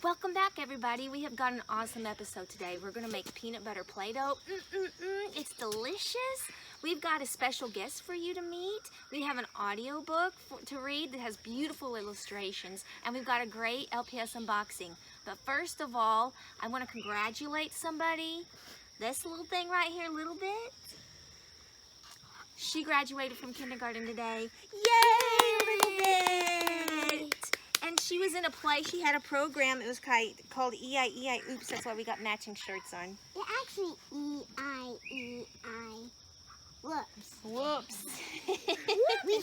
Welcome back, everybody. We have got an awesome episode today. We're going to make peanut butter Play-Doh. It's delicious. We've got a special guest for you to meet. We have an audio book to read that has beautiful illustrations, and we've got a great LPS unboxing. But first of all, I want to congratulate somebody. This little thing right here, little bit. She graduated from kindergarten today. Yay, little bit! And she was in a play. She had a program. It was called E-I-E-I. Oops, that's why we got matching shirts on. It actually E-I-E-I. Whoops. Whoops. we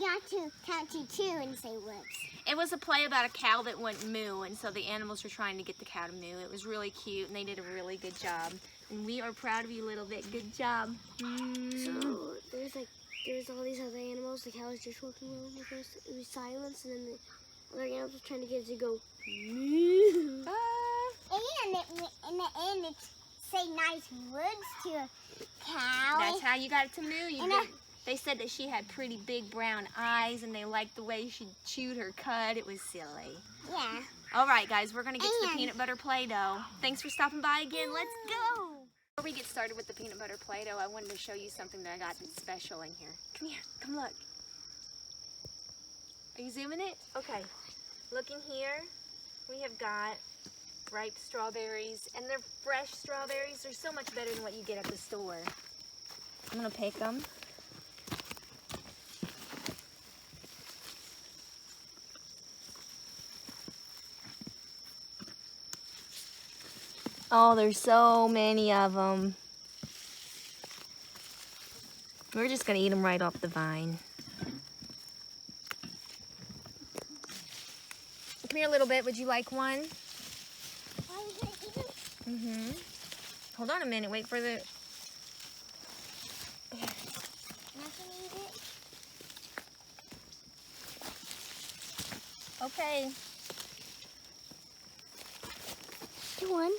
got to count to 2 and say whoops. It was a play about a cow that went moo, and so the animals were trying to get the cow to moo. It was really cute, and they did a really good job. And we are proud of you, little bit. Good job. So there's all these other animals. The cow was just walking around with us. It was silence, and then the other animals were trying to get it to go moo. And in the end, it's say nice words to a cow. That's how you got it to moo. They said that she had pretty big brown eyes, and they liked the way she chewed her cud. It was silly. Yeah. All right, guys, we're going to get to the peanut butter Play-Doh. Thanks for stopping by again. Let's go. Before we get started with the peanut butter Play-Doh, I wanted to show you something that I got that's special in here. Come here. Come look. Are you zooming it? Okay. Look in here. We have got ripe strawberries, and they're fresh strawberries. They're so much better than what you get at the store. I'm going to pick them. Oh, there's so many of them. We're just going to eat them right off the vine. Come here a little bit. Would you like one? Are you going to eat them? Mm-hmm. Hold on a minute. Wait for the... Not going to eat it? Okay. Do one.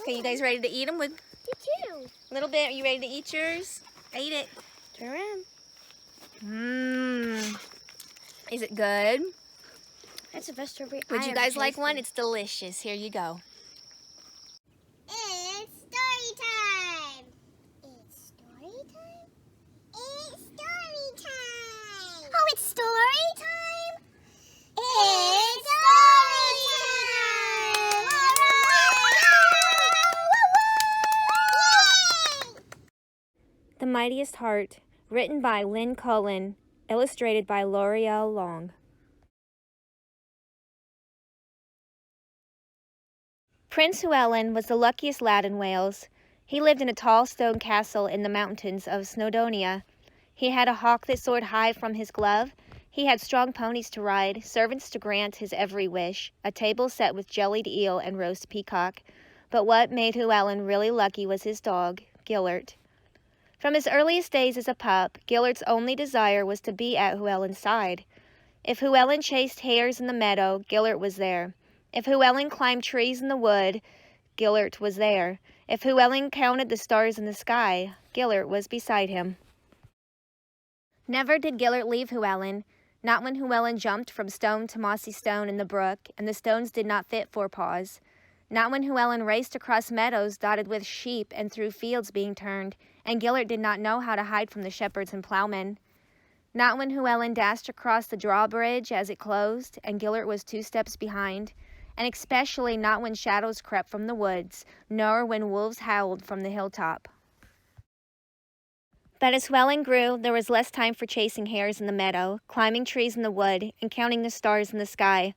Okay, you guys ready to eat them? With Two. a little bit. Are you ready to eat yours? Eat it. Turn around. Mmm. Is it good? That's the best strawberry. Would you guys like one? It's delicious. Here you go. It's story time. It's story time? It's story time. Oh, it's story time? It's story time. All right. Yay! The Mightiest Heart, written by Lynn Cullen, illustrated by L'Oreal Long. Prince Llewellyn was the luckiest lad in Wales. He lived in a tall stone castle in the mountains of Snowdonia. He had a hawk that soared high from his glove. He had strong ponies to ride, servants to grant his every wish, a table set with jellied eel and roast peacock. But what made Llewellyn really lucky was his dog, Gillert. From his earliest days as a pup, Gillert's only desire was to be at Llewellyn's side. If Llewellyn chased hares in the meadow, Gillert was there. If Llewellyn climbed trees in the wood, Gillert was there. If Llewellyn counted the stars in the sky, Gillert was beside him. Never did Gillert leave Llewellyn, not when Llewellyn jumped from stone to mossy stone in the brook, and the stones did not fit 4 paws. Not when Llewellyn raced across meadows dotted with sheep and through fields being turned, and Gillert did not know how to hide from the shepherds and ploughmen. Not when Llewellyn dashed across the drawbridge as it closed, and Gillert was 2 steps behind, and especially not when shadows crept from the woods, nor when wolves howled from the hilltop. But as Llewellyn grew, there was less time for chasing hares in the meadow, climbing trees in the wood, and counting the stars in the sky.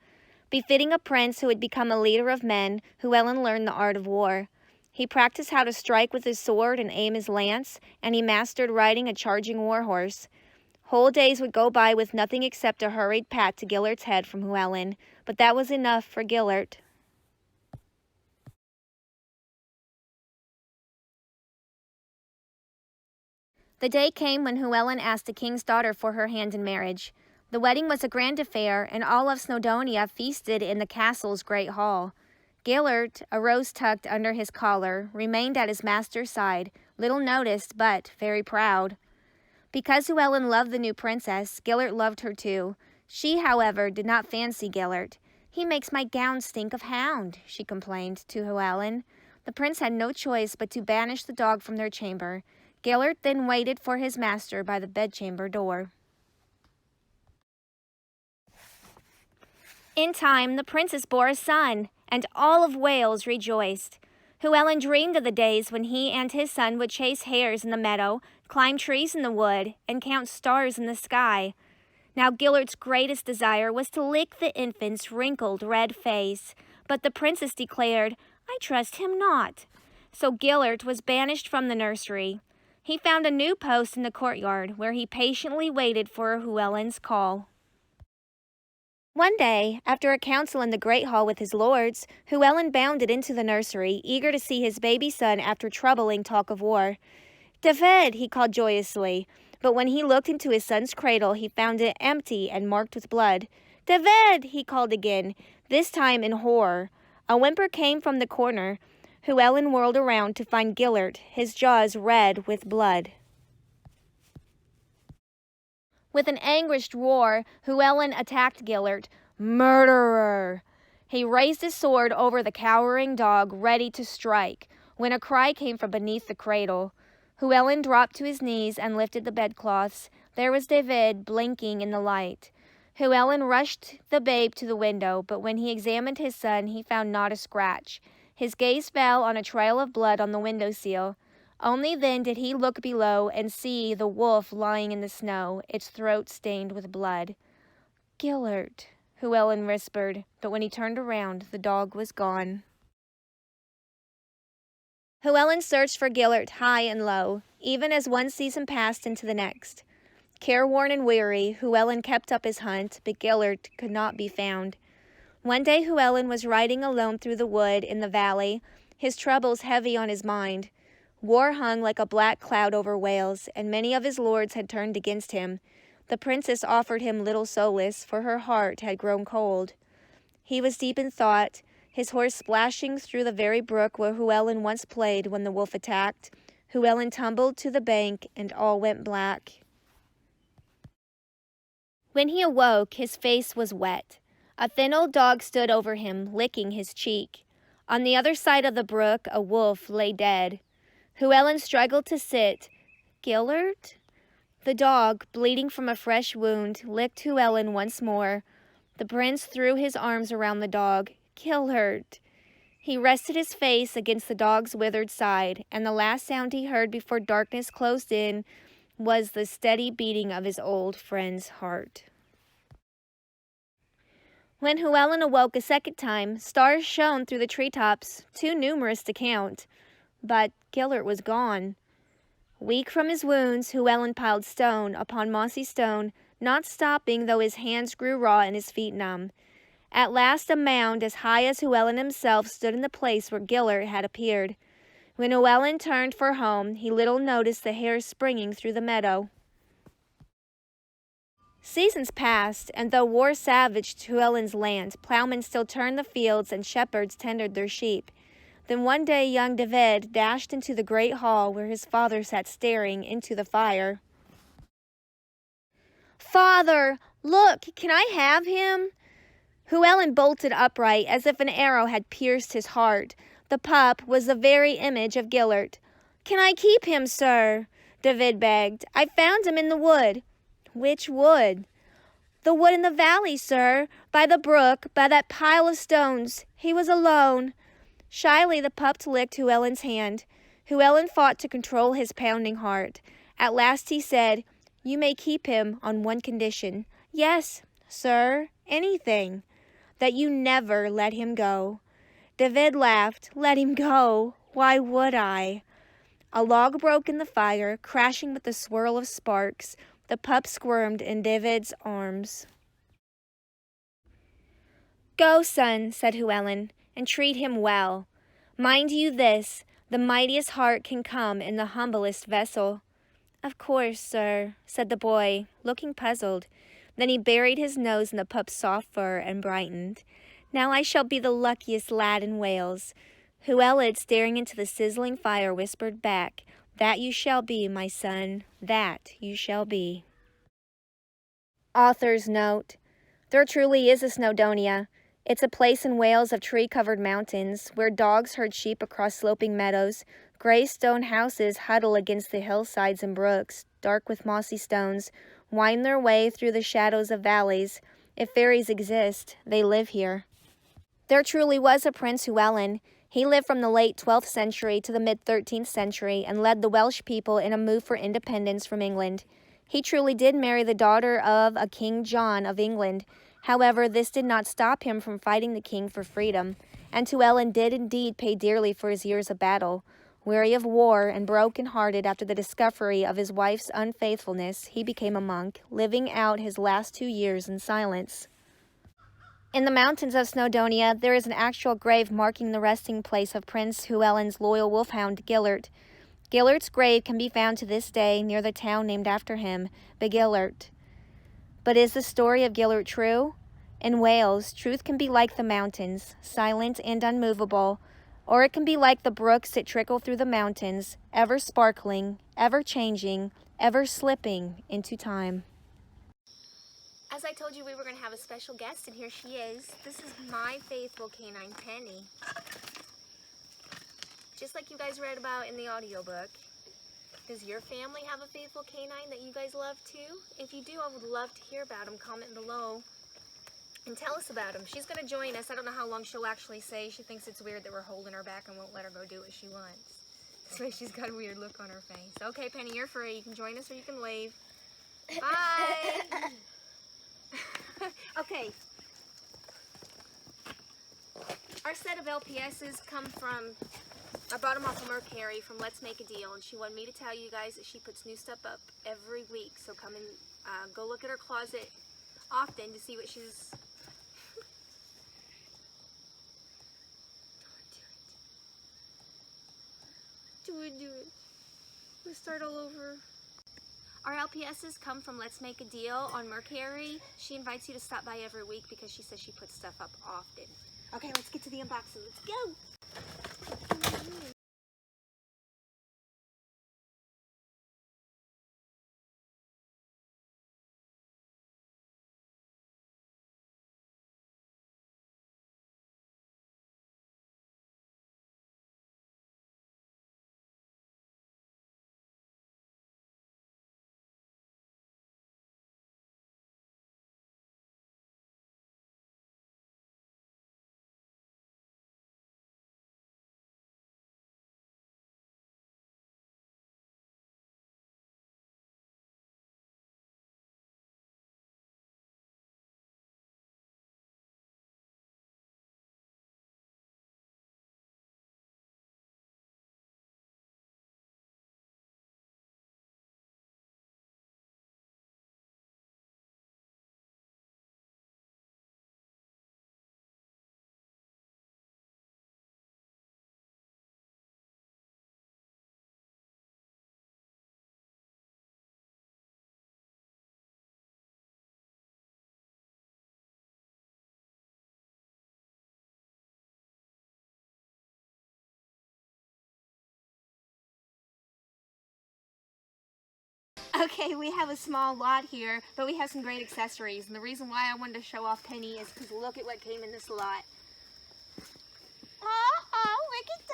Befitting a prince who had become a leader of men, Llewellyn learned the art of war. He practiced how to strike with his sword and aim his lance, and he mastered riding a charging war horse. Whole days would go by with nothing except a hurried pat to Gillert's head from Llewellyn, but that was enough for Gillert. The day came when Llewellyn asked the king's daughter for her hand in marriage. The wedding was a grand affair, and all of Snowdonia feasted in the castle's great hall. Gillert, a rose tucked under his collar, remained at his master's side, little noticed but very proud. Because Llewellyn loved the new princess, Gillert loved her too. She, however, did not fancy Gillert. "He makes my gown stink of hound," she complained to Llewellyn. The prince had no choice but to banish the dog from their chamber. Gellert then waited for his master by the bedchamber door. In time, the princess bore a son, and all of Wales rejoiced. Llewellyn dreamed of the days when he and his son would chase hares in the meadow, climb trees in the wood, and count stars in the sky. Now Gellert's greatest desire was to lick the infant's wrinkled red face, but the princess declared, "I trust him not." So Gellert was banished from the nursery. He found a new post in the courtyard, where he patiently waited for Llewellyn's call. One day, after a council in the great hall with his lords, Llewellyn bounded into the nursery, eager to see his baby son after troubling talk of war. "David," he called joyously, but when he looked into his son's cradle, he found it empty and marked with blood. "David," he called again, this time in horror. A whimper came from the corner. Llewellyn whirled around to find Gellert, his jaws red with blood. With an anguished roar, Llewellyn attacked Gellert. "Murderer!" He raised his sword over the cowering dog, ready to strike, when a cry came from beneath the cradle. Llewellyn dropped to his knees and lifted the bedcloths. There was David, blinking in the light. Llewellyn rushed the babe to the window, but when he examined his son, he found not a scratch. His gaze fell on a trail of blood on the windowsill. Only then did he look below and see the wolf lying in the snow, its throat stained with blood. "Gellert," Llewellyn whispered, but when he turned around, the dog was gone. Llewellyn searched for Gellert high and low, even as one season passed into the next. Careworn and weary, Llewellyn kept up his hunt, but Gellert could not be found. One day Llewellyn was riding alone through the wood in the valley, his troubles heavy on his mind. War hung like a black cloud over Wales, and many of his lords had turned against him. The princess offered him little solace, for her heart had grown cold. He was deep in thought, his horse splashing through the very brook where Llewellyn once played when the wolf attacked. Llewellyn tumbled to the bank, and all went black. When he awoke, his face was wet. A thin old dog stood over him, licking his cheek. On the other side of the brook, a wolf lay dead. Llewellyn struggled to sit. "Gellert?" The dog, bleeding from a fresh wound, licked Llewellyn once more. The prince threw his arms around the dog. "Gellert!" He rested his face against the dog's withered side, and the last sound he heard before darkness closed in was the steady beating of his old friend's heart. When Llewellyn awoke a second time, stars shone through the treetops, too numerous to count. But Gellert was gone. Weak from his wounds, Llewellyn piled stone upon mossy stone, not stopping though his hands grew raw and his feet numb. At last a mound as high as Llewellyn himself stood in the place where Gellert had appeared. When Llewellyn turned for home, he little noticed the hares springing through the meadow. Seasons passed, and though war savaged Llewellyn's land, plowmen still turned the fields and shepherds tended their sheep. Then one day young David dashed into the great hall where his father sat staring into the fire. "Father, look, can I have him?" Llewellyn bolted upright as if an arrow had pierced his heart. The pup was the very image of Gellert. "Can I keep him, sir?" David begged. "I found him in the wood." "Which wood?" "The wood in the valley, sir, by the brook, by that pile of stones. He was alone." Shyly the pup licked Llewellyn's hand. Llewellyn fought to control his pounding heart. At last he said, "You may keep him on one condition." "Yes, sir, anything." "That you never let him go." David laughed. "Let him go? Why would I?" A log broke in the fire, crashing with a swirl of sparks. The pup squirmed in David's arms. "Go, son," said Llewellyn, "and treat him well. Mind you this, the mightiest heart can come in the humblest vessel." "Of course, sir," said the boy, looking puzzled. Then he buried his nose in the pup's soft fur and brightened. "Now I shall be the luckiest lad in Wales." Llewellyn, staring into the sizzling fire, whispered back, "That you shall be, my son, that you shall be." Author's note: there truly is a Snowdonia. It's a place in Wales of tree-covered mountains where dogs herd sheep across sloping meadows, gray stone houses huddle against the hillsides and brooks, dark with mossy stones, wind their way through the shadows of valleys. If fairies exist, they live here. There truly was a Prince Llewellyn. He lived from the late 12th century to the mid-13th century and led the Welsh people in a move for independence from England. He truly did marry the daughter of a King John of England. However, this did not stop him from fighting the king for freedom, and Llewellyn did indeed pay dearly for his years of battle. Weary of war and broken-hearted after the discovery of his wife's unfaithfulness, he became a monk, living out his last 2 years in silence. In the mountains of Snowdonia, there is an actual grave marking the resting place of Prince Llewellyn's loyal wolfhound, Gillert. Gillert's grave can be found to this day near the town named after him, Begillert. But is the story of Gillert true? In Wales, truth can be like the mountains, silent and unmovable, or it can be like the brooks that trickle through the mountains, ever sparkling, ever changing, ever slipping into time. As I told you, we were going to have a special guest, and here she is. This is my faithful canine, Penny. Just like you guys read about in the audiobook. Does your family have a faithful canine that you guys love too? If you do, I would love to hear about them. Comment below and tell us about them. She's going to join us. I don't know how long she'll actually stay. She thinks it's weird that we're holding her back and won't let her go do what she wants. That's why she's got a weird look on her face. Okay, Penny, you're free. You can join us or you can wave. Bye! Okay. Our set of LPSs come from, I bought them off of Mercari from Let's Make a Deal, and she wanted me to tell you guys that she puts new stuff up every week. So come and go look at her closet often to see what she's... Do it. Let's start all over. Our LPSs come from Let's Make a Deal on Mercari. She invites you to stop by every week because she says she puts stuff up often. Okay, let's get to the unboxing. Let's go! Okay, we have a small lot here, but we have some great accessories. And the reason why I wanted to show off Penny is because look at what came in this lot. Look at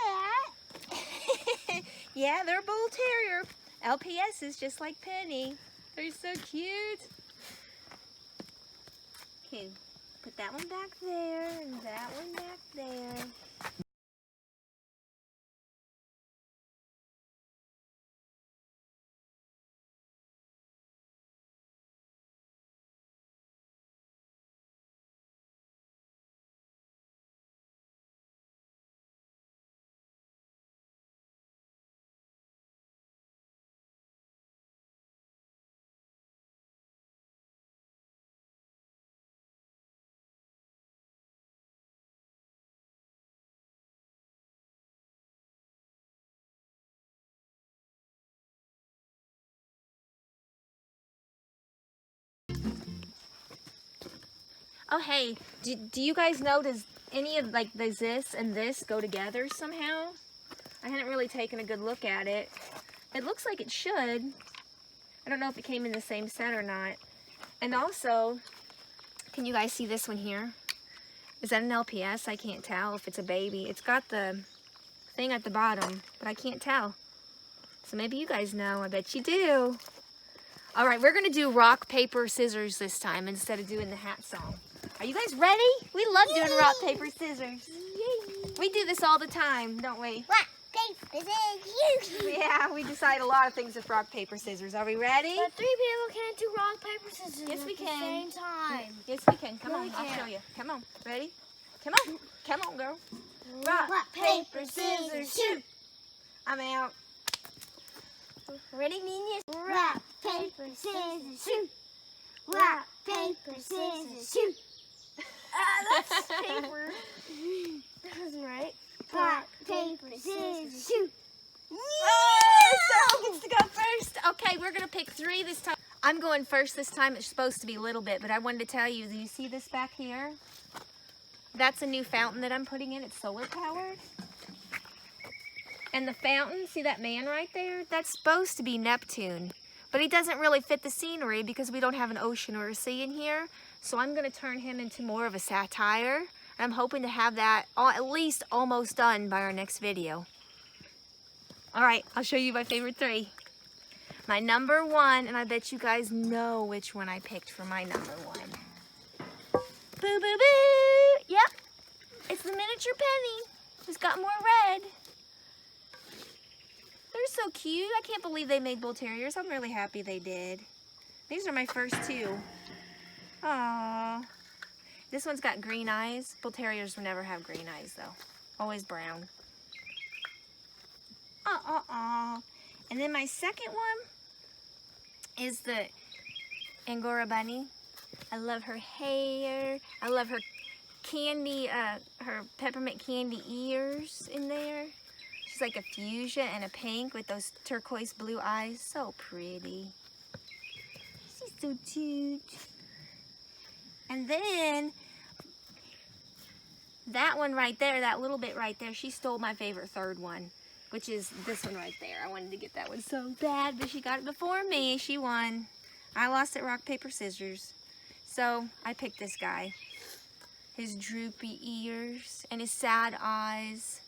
that. Yeah, they're a bull terrier. LPS is just like Penny. They're so cute. Okay, put that one back there and that one back there. Oh, hey, do you guys know, does any of like this and this go together somehow? I hadn't really taken a good look at it. It looks like it should. I don't know if it came in the same set or not. And also, can you guys see this one here? Is that an LPS? I can't tell if it's a baby. It's got the thing at the bottom, but I can't tell. So maybe you guys know. I bet you do. All right, we're gonna do rock, paper, scissors this time instead of doing the hat song. Are you guys ready? We love doing rock, paper, scissors. We do this all the time, don't we? Rock, paper, scissors. Yeah, we decide a lot of things with rock, paper, scissors. Are we ready? But 3 people can't do rock, paper, scissors Yes, we at the can. same time. Yes, we can. Come No, on, we I'll can't. show you. Come on, ready? Come on, come on, girl. Rock, paper, scissors, shoot. I'm out. Ready, Nina? Rock, paper, scissors, shoot. Rock, paper, scissors, shoot. That's paper. That wasn't right. Rock, paper, scissors, shoot. Oh, Sarah gets to go first. Okay, we're gonna pick 3 this time. I'm going first this time. It's supposed to be a little bit, but I wanted to tell you, do you see this back here? That's a new fountain that I'm putting in. It's solar powered. And the fountain, see that man right there? That's supposed to be Neptune, but he doesn't really fit the scenery because we don't have an ocean or a sea in here. So I'm gonna turn him into more of a satire. I'm hoping to have that at least almost done by our next video. All right, I'll show you my favorite 3. My number 1, and I bet you guys know which one I picked for my number 1. Boo, boo, boo! Yep, it's the miniature penny. It's got more red. They're so cute. I can't believe they made bull terriers. I'm really happy they did. These are my first 2. Aww. This one's got green eyes. Bull terriers will never have green eyes though. Always brown. And then my second one is the Angora bunny. I love her hair. I love her candy, her peppermint candy ears in there. She's like a fuchsia and a pink with those turquoise blue eyes. So pretty. She's so cute. And then that one right there, that little bit right there, she stole my favorite 3rd one, which is this one right there. I wanted to get that one so bad, but she got it before me. She won. I lost at rock, paper, scissors. So I picked this guy. His droopy ears and his sad eyes.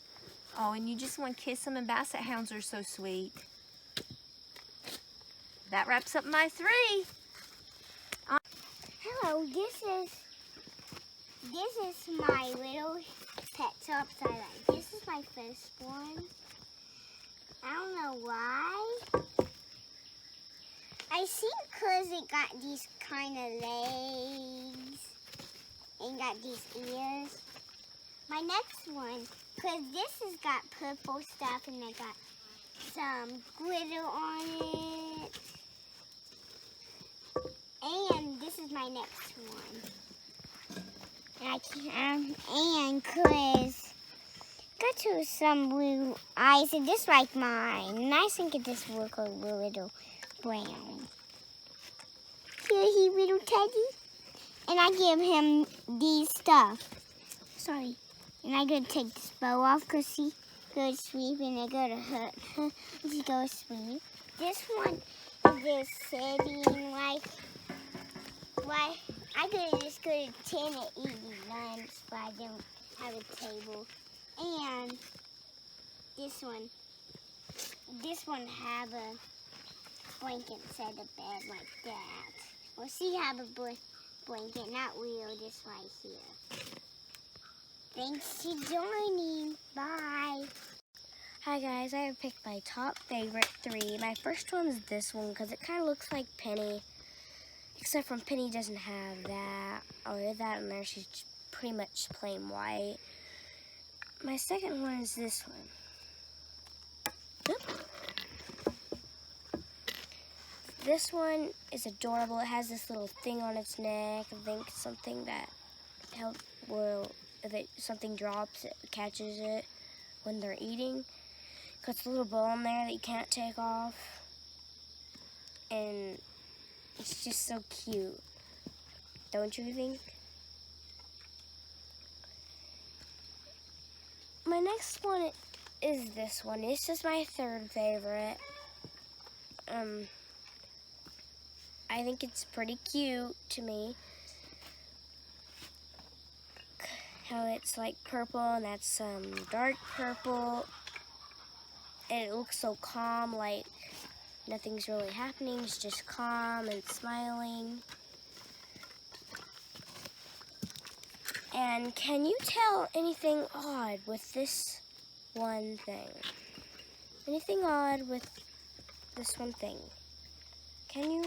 Oh, and you just want to kiss him, and basset hounds are so sweet. That wraps up my 3. Hello, this is my little pet shop that I like. This is my first one. I don't know why. I think because it got these kind of legs and got these ears. My next one, because this has got purple stuff and it got some glitter on it. And this is my next one. And because got to some blue eyes, and this like mine. And I think it just look a little brown. Here he little teddy. And I give him these stuff. Sorry. And I gotta take this bow off because he goes sleep and I gotta hurt her. She goes sleep. This one is just sitting like I could just go to 10 and eat lunch, but I don't have a table. And this one have a blanket instead of bed like that. Well, she have a blanket, not real, just right here. Thanks for joining. Bye. Hi guys, I have picked my top favorite 3. My first one is this one because it kind of looks like Penny. Except for Penny doesn't have that or that in there. She's pretty much plain white. My second one is this one. Oop. This one is adorable. It has this little thing on its neck. I think something that if something drops, it catches it when they're eating. Got a little ball in there that you can't take off. And it's just so cute. Don't you think? My next one is this one. This is my 3rd favorite. I think it's pretty cute to me. how it's like purple and that's dark purple. And it looks so calm, like nothing's really happening. It's just calm and smiling. And can you tell anything odd with this one thing? Anything odd with this one thing? Can you?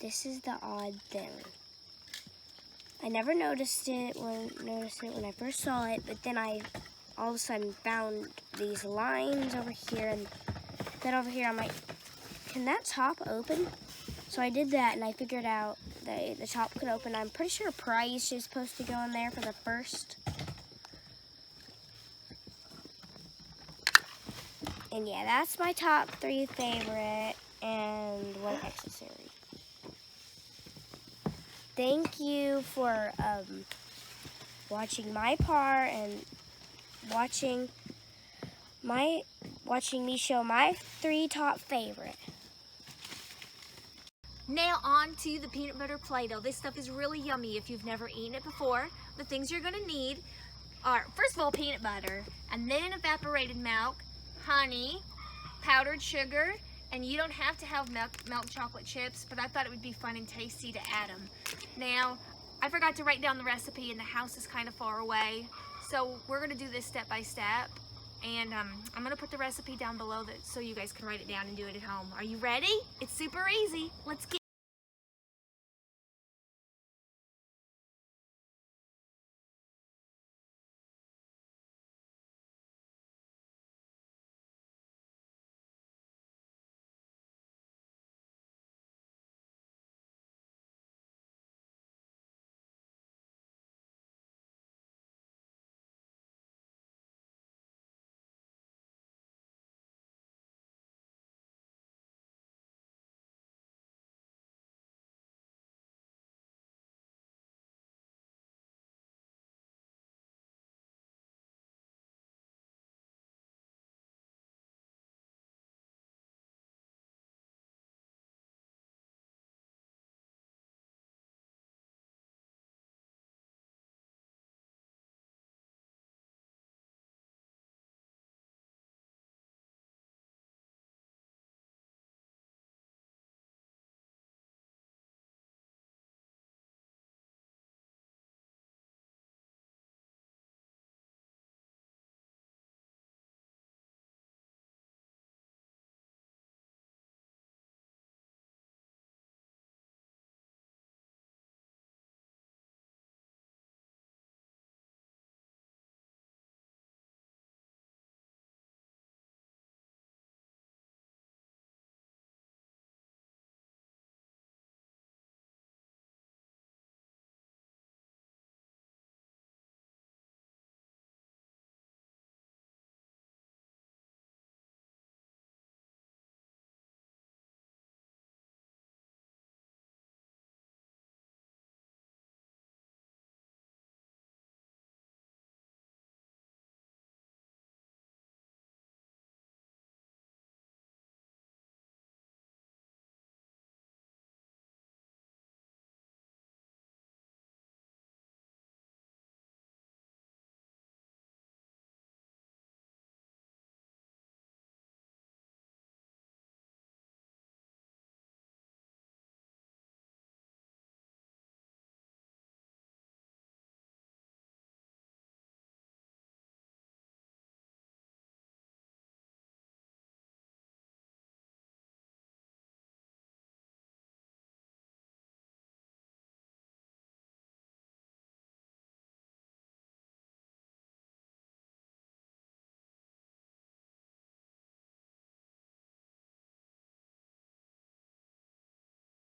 This is the odd thing. I never noticed it when I first saw it, but then I all of a sudden found these lines over here, and then over here I'm like, can that top open? So I did that, and I figured out that the top could open. I'm pretty sure a price is supposed to go in there for the first. And yeah, that's my top 3 favorite and one accessory. Thank you for watching my part and watching me show my 3 top favorite. Now on to the peanut butter Play-Doh. This stuff is really yummy if you've never eaten it before. The things you're gonna need are, first of all, peanut butter, and then evaporated milk, honey, powdered sugar, and you don't have to have milk chocolate chips, but I thought it would be fun and tasty to add them. Now, I forgot to write down the recipe and the house is kind of far away, so we're gonna do this step by step. And I'm gonna put the recipe down below so you guys can write it down and do it at home. Are you ready? It's super easy. Let's get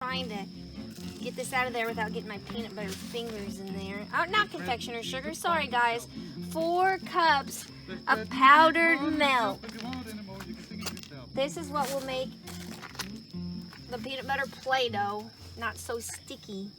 trying to get this out of there without getting my peanut butter fingers in there. Oh, not confectioner's sugar. Sorry, guys. 4 cups of powdered milk. This is what will make the peanut butter Play-Doh, not so sticky.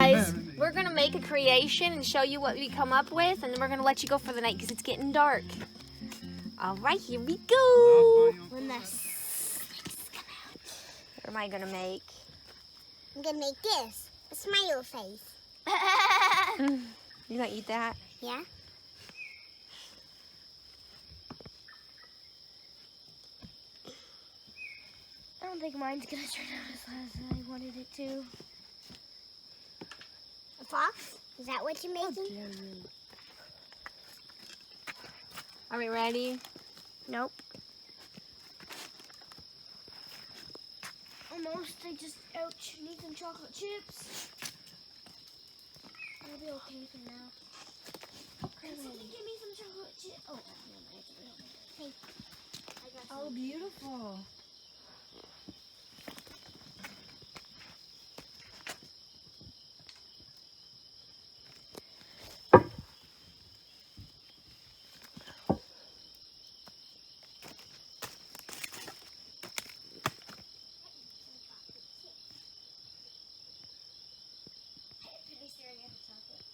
Guys, we're gonna make a creation and show you what we come up with, and then we're gonna let you go for the night because it's getting dark. All right, here we go. When the snakes come out. What am I gonna make? I'm gonna make this. A smile face. You gonna eat that? Yeah? I don't think mine's gonna turn out as I wanted it to. A fox? Is that what you're making? Are we ready? Nope. Almost. I just, ouch, need some chocolate chips. I'll be okay for now. Can somebody give me some chocolate chips? Oh, no, Hey, I got some. Oh, beautiful. Penny's staring at the chocolate.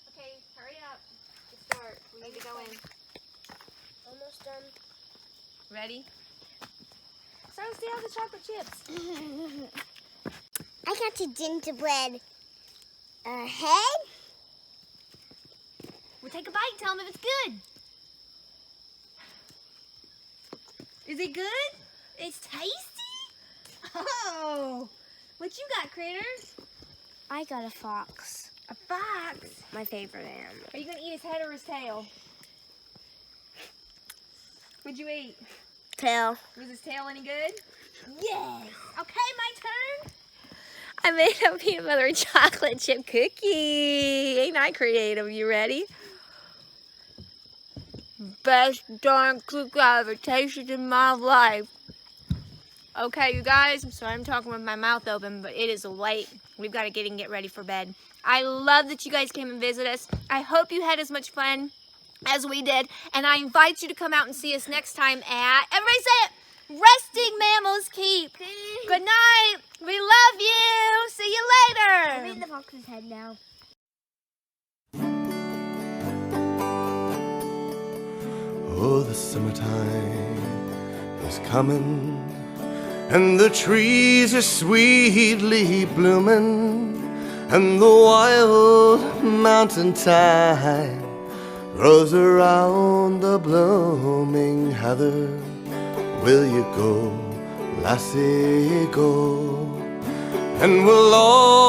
Okay, hurry up. Let's start. We need to go in. Almost done. Ready? So let's see how the chocolate chips. I got your gingerbread head. Well, take a bite. Tell them if it's good. Is it good? It's tasty? Oh, what you got, critters? I got a fox. A fox. My favorite animal. Are you gonna eat his head or his tail? What'd you eat? Tail. Was his tail any good? Yes. Okay, my turn. I made a peanut butter and chocolate chip cookie. Ain't I creative? You ready? Best darn cookie I ever tasted in my life. Okay, you guys, I'm sorry I'm talking with my mouth open, but it is late. We've got to get ready for bed. I love that you guys came and visit us. I hope you had as much fun as we did, and I invite you to come out and see us next time at, everybody say it, Resting Mammals Keep. Good night. We love you. See you later. I'm eating the fox's head now. Oh, the summertime is coming, and the trees are sweetly blooming, and the wild mountain thyme grows around the blooming heather. Will you go, lassie, go? And we'll all